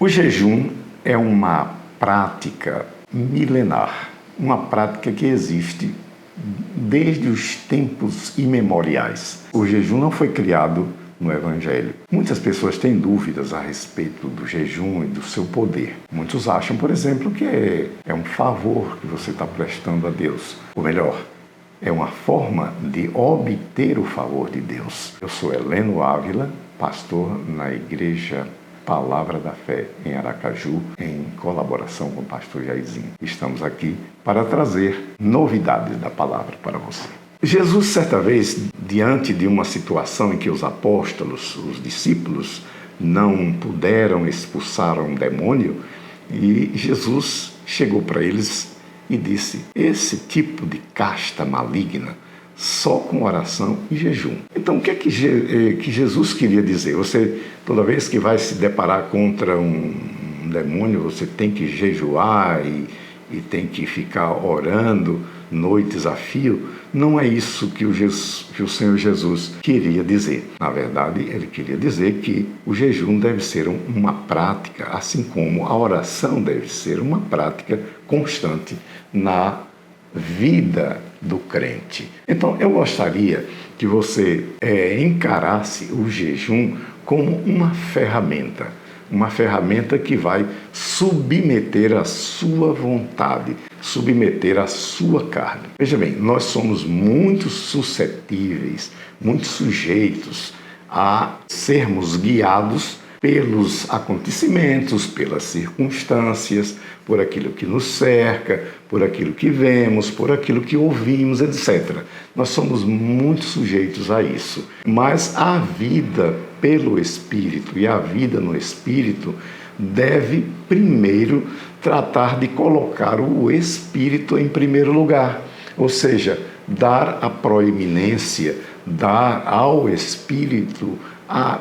O jejum é uma prática milenar, uma prática que existe desde os tempos imemoriais. O jejum não foi criado no Evangelho. Muitas pessoas têm dúvidas a respeito do jejum e do seu poder. Muitos acham, por exemplo, que é um favor que você está prestando a Deus. Ou melhor, é uma forma de obter o favor de Deus. Eu sou Heleno Ávila, pastor na Igreja Palavra da Fé em Aracaju, em colaboração com o pastor Jairzinho. Estamos aqui para trazer novidades da palavra para você. Jesus, certa vez, diante de uma situação em que os apóstolos, os discípulos, não puderam expulsar um demônio, e Jesus chegou para eles e disse: esse tipo de casta maligna, só com oração e jejum. Então, o que é que Jesus queria dizer? Você, toda vez que vai se deparar contra um demônio, você tem que jejuar e tem que ficar orando noites a fio? Não é isso que o Senhor Jesus queria dizer. Na verdade, ele queria dizer que o jejum deve ser uma prática, assim como a oração deve ser uma prática constante na vida do crente. Então, eu gostaria que você encarasse o jejum como uma ferramenta que vai submeter a sua vontade, submeter a sua carne. Veja bem, nós somos muito suscetíveis, muito sujeitos a sermos guiados pelos acontecimentos, pelas circunstâncias, por aquilo que nos cerca, por aquilo que vemos, por aquilo que ouvimos, etc. Nós somos muito sujeitos a isso. Mas a vida pelo Espírito e a vida no Espírito deve primeiro tratar de colocar o Espírito em primeiro lugar, ou seja, dar a proeminência, dar ao Espírito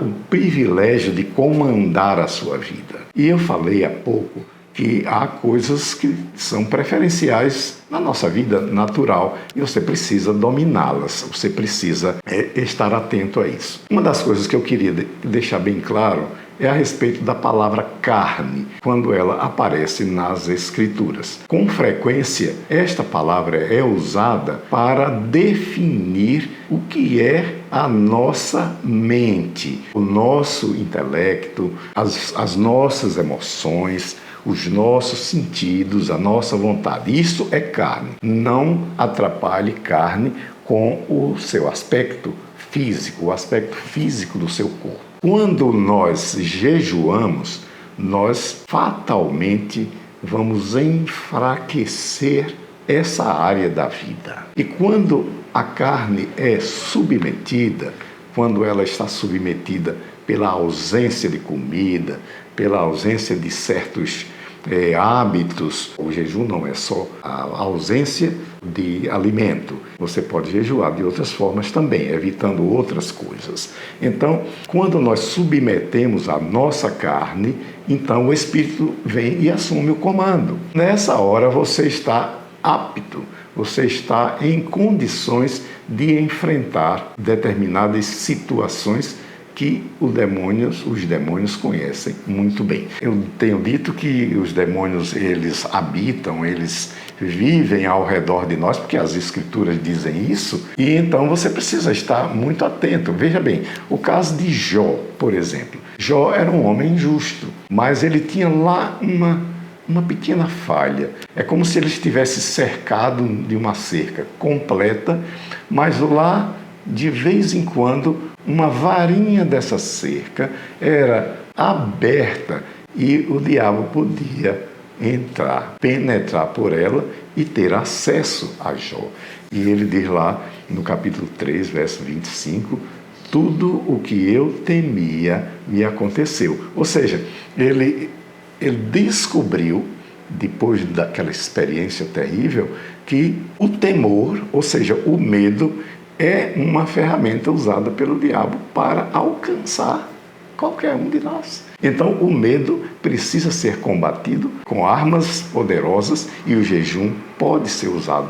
o privilégio de comandar a sua vida. E eu falei há pouco que há coisas que são preferenciais na nossa vida natural e você precisa dominá-las, você precisa estar atento a isso. Uma das coisas que eu queria deixar bem claro é a respeito da palavra carne, quando ela aparece nas Escrituras. Com frequência, esta palavra é usada para definir o que é a nossa mente, o nosso intelecto, as nossas emoções, os nossos sentidos, a nossa vontade. Isso é carne. Não atrapalhe carne com o seu aspecto físico, o aspecto físico do seu corpo. Quando nós jejuamos, nós fatalmente vamos enfraquecer essa área da vida. E quando a carne é submetida, quando ela está submetida pela ausência de comida, pela ausência de certos hábitos, o jejum não é só a ausência de alimento. Você pode jejuar de outras formas também, evitando outras coisas. Então, quando nós submetemos a nossa carne, então o Espírito vem e assume o comando. Nessa hora você está apto, você está em condições de enfrentar determinadas situações que os demônios conhecem muito bem. Eu tenho dito que os demônios, eles habitam, eles vivem ao redor de nós, porque as Escrituras dizem isso, e então você precisa estar muito atento. Veja bem, o caso de Jó, por exemplo. Jó era um homem justo, mas ele tinha lá uma pequena falha. É como se ele estivesse cercado de uma cerca completa, mas lá, de vez em quando, uma varinha dessa cerca era aberta e o diabo podia entrar, penetrar por ela e ter acesso a Jó. E ele diz lá no capítulo 3, verso 25, tudo o que eu temia me aconteceu. Ou seja, ele descobriu, depois daquela experiência terrível, que o temor, ou seja, o medo, é uma ferramenta usada pelo diabo para alcançar qualquer um de nós. Então, o medo precisa ser combatido com armas poderosas e o jejum pode ser usado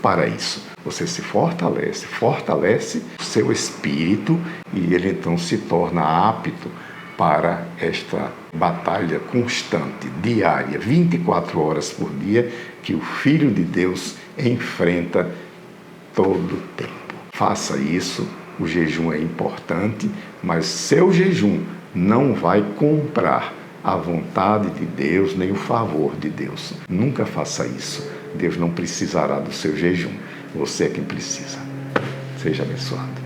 para isso. Você se fortalece o seu espírito e ele então se torna apto para esta batalha constante, diária, 24 horas por dia, que o Filho de Deus enfrenta todo o tempo. Faça isso, o jejum é importante, mas seu jejum não vai comprar a vontade de Deus nem o favor de Deus. Nunca faça isso. Deus não precisará do seu jejum. Você é quem precisa. Seja abençoado.